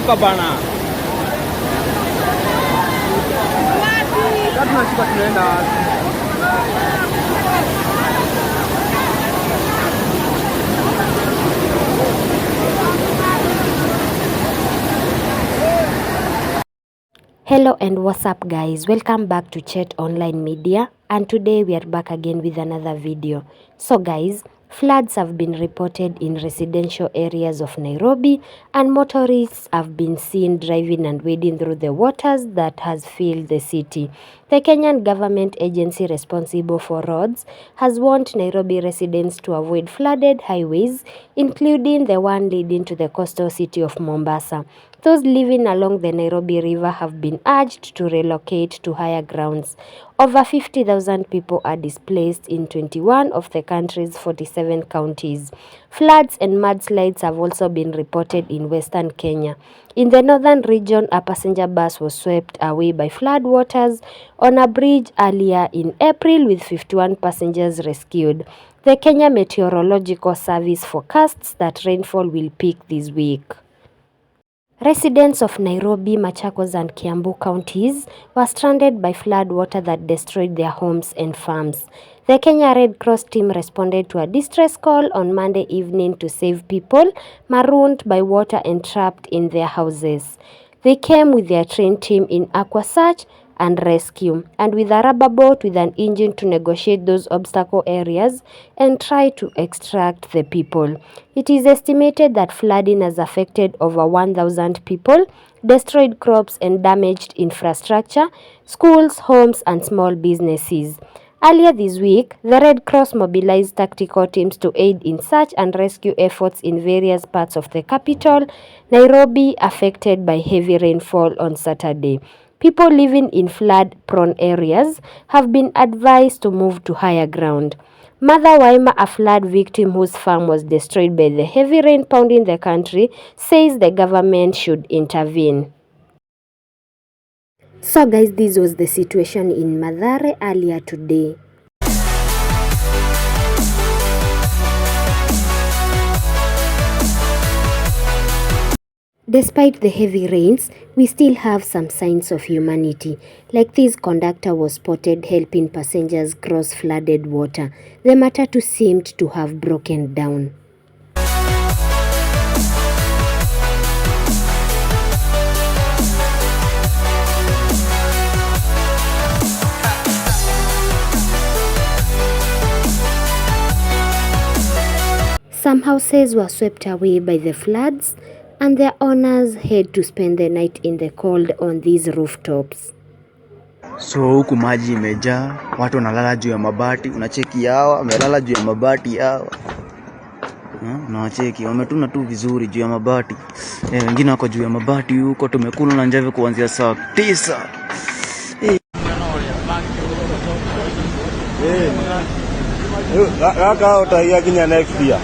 Teremka bana. Tunachukua tunaenda. Hello and what's up guys, welcome back to Chat Online Media, and today we are back again with another video. So guys, floods have been reported in residential areas of Nairobi, and motorists have been seen driving and wading through the waters that has filled the city. The Kenyan government agency responsible for roads has warned Nairobi residents to avoid flooded highways, including the one leading to the coastal city of Mombasa. Those living along the Nairobi River have been urged to relocate to higher grounds. Over 50,000 people are displaced in 21 of the country's 47 counties. Floods and mudslides have also been reported in western Kenya. In the northern region, a passenger bus was swept away by floodwaters on a bridge earlier in April, with 51 passengers rescued. The Kenya Meteorological Service forecasts that rainfall will peak this week. Residents of Nairobi, Machakos and Kiambu counties were stranded by flood water that destroyed their homes and farms. The Kenya Red Cross team responded to a distress call on Monday evening to save people marooned by water and trapped in their houses. They came with their trained team in aqua search and rescue, and with a rubber boat with an engine to negotiate those obstacle areas and try to extract the people. It is estimated that flooding has affected over 1,000 people, destroyed crops and damaged infrastructure, schools, homes and small businesses. Earlier this week, the Red Cross mobilized tactical teams to aid in search and rescue efforts in various parts of the capital, Nairobi, affected by heavy rainfall on Saturday. People living in flood-prone areas have been advised to move to higher ground. Mother Waima, a flood victim whose farm was destroyed by the heavy rain pounding the country, says the government should intervene. So guys, this was the situation in Mathare earlier today. Despite the heavy rains, we still have some signs of humanity. Like this conductor was spotted helping passengers cross flooded water. The matatu seemed to have broken down. Some houses were swept away by the floods, and their owners had to spend the night in the cold on these rooftops. So huku maji imejaa, watu wanalala juu ya mabati, unacheki hawa wamelala juu ya mabati hawa. Unawacheki wametuna tu vizuri juu ya mabati. Wengine wako juu ya mabati huko, tumekula na njave kuanzia saa 9. Kaka utaia Kenya next year.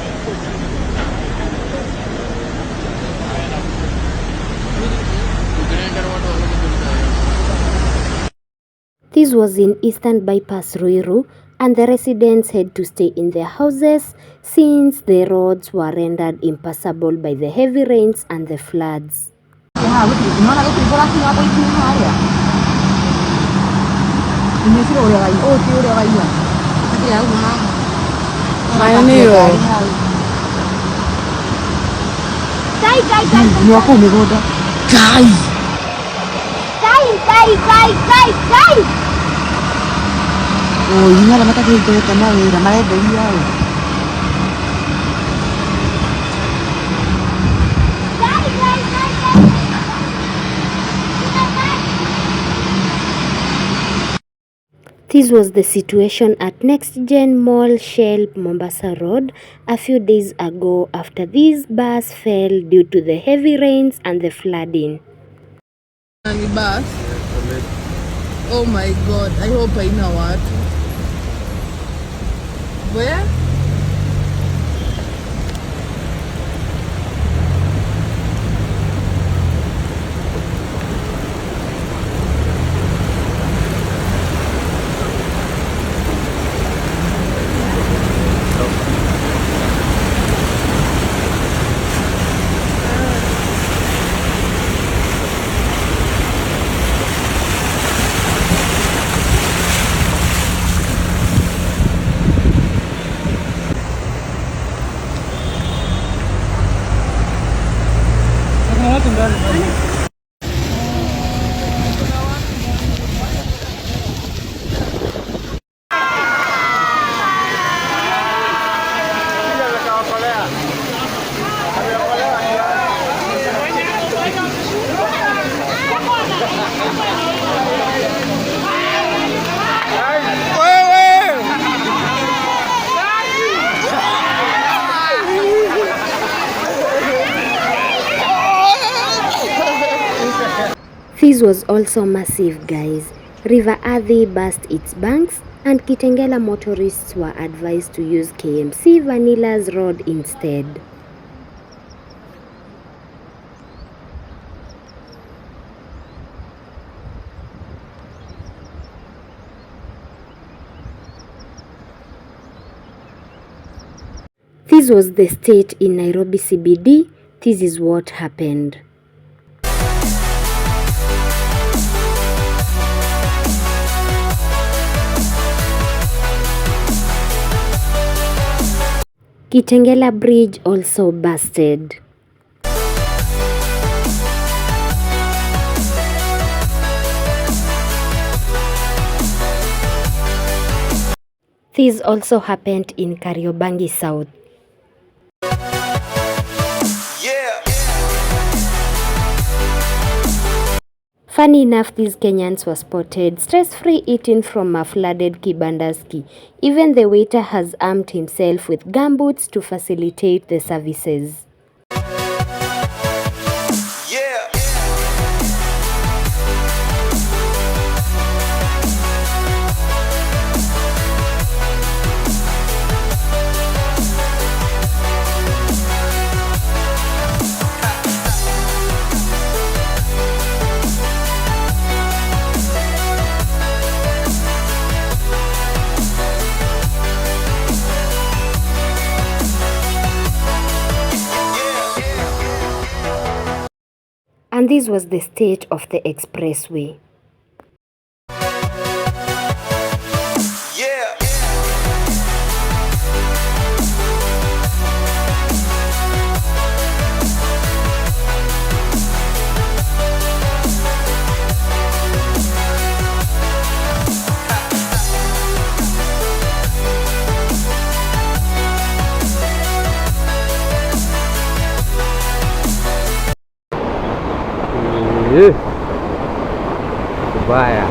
This was in Eastern Bypass Ruiru, and the residents had to stay in their houses since the roads were rendered impassable by the heavy rains and the floods. This was the situation at Next Gen Mall Shell Mombasa Road a few days ago after this bus fell due to the heavy rains and the flooding. Bus. Oh my god, I hope I know what. Where? This was also massive, guys. River Athi burst its banks and Kitengela motorists were advised to use KMC Vanilla's road instead. This was the state in Nairobi CBD. This is what happened. Kitengela Bridge also busted. This also happened in Kariobangi South. Funny enough, these Kenyans were spotted stress-free eating from a flooded kibandaski. Even the waiter has armed himself with gumboots to facilitate the services. And this was the state of the expressway. Kubaya.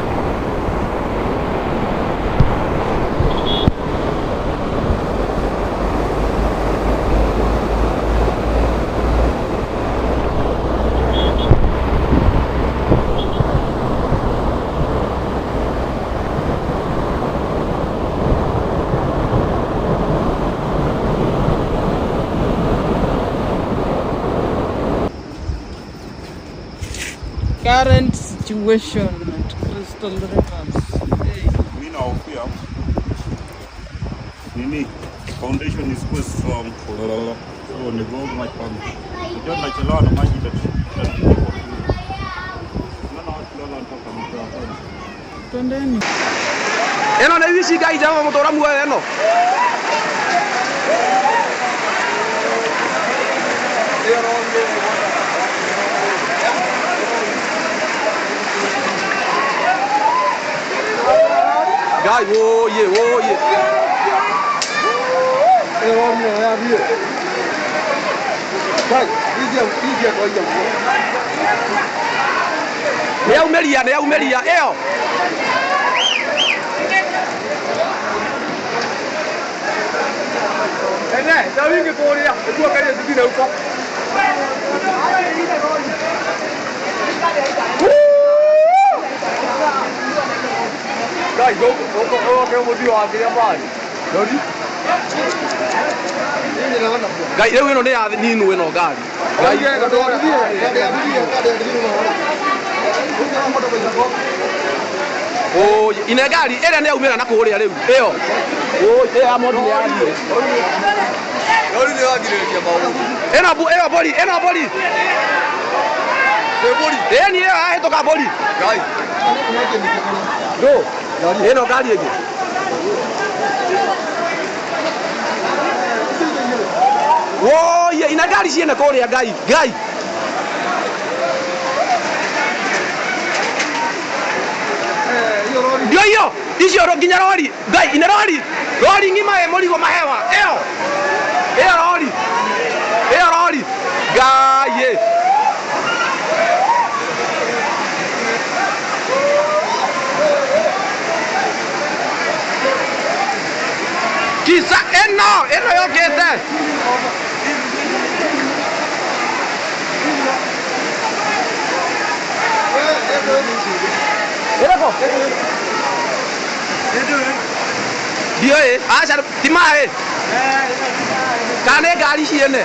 Current situation at Crystal Rivers. Mimi nahofia nini foundation is quite strong, so ni go my pump ndio nachelewa na maji Twendeni. Eno na hizi guys hawa motora muwe eno. Guy, oh yeah, oh yeah. Ne umelia, eo. Ene, dawingi kuolia, kwa kale zingine huko. Guy, go mudi wa kile bali. Dodi. Guy, leo ino ne ya ninu ino gari. Guy, oh, ina gari ere ne umira na kuolia leo. Eo. Oh, ya modi ya ali. Dodi ne wagiretia bawo. Eno boli. Boli. Eni ya hetoka boli. Guy. Go. Eno gari ege. Oh, yeah, ina gari siena korea guy. Ndio hiyo. Hiyo nginya lori. Guy, ina lori. Lori ngima e moligo mahewa. Eo lori. Guy, yeah. Kisa eno yokete. Ĩrĩkũ? Ndiũĩ. Aca ti maĩ. Kana nĩ ngari ciene?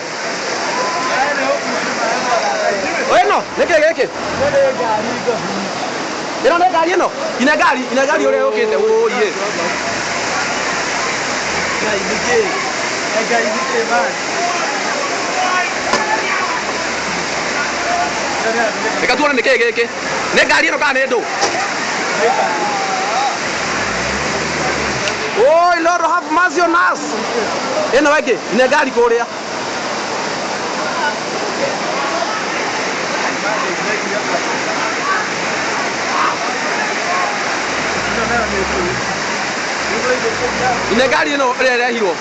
Ĩno nĩ kĩĩ gĩkĩ? Ĩno nĩ ngari ĩno? Ina ngari ũrĩa ũkĩte ũiye. Reka tuone nĩ kĩĩ gĩkĩ? Nĩ ngari ĩno kana nĩ ndũ? Oi, Lord have mercy on us. Ĩno ĩngĩ nĩ ngari kũrĩa. Ina ngari ĩno ĩrĩa ĩrehirwo.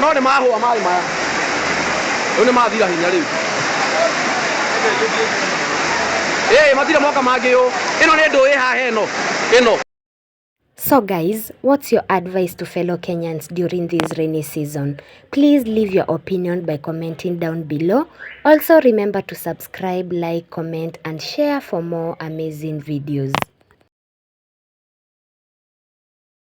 No nĩ mahũa maĩ maya. Rĩu nĩ mathira hinya rĩu. Matira moka mangĩ ũ. Ĩno nĩ ndũ ĩ haha ĩno. So guys, what's your advice to fellow Kenyans during this rainy season? Please leave your opinion by commenting down below. Also remember to subscribe, like, comment and share for more amazing videos.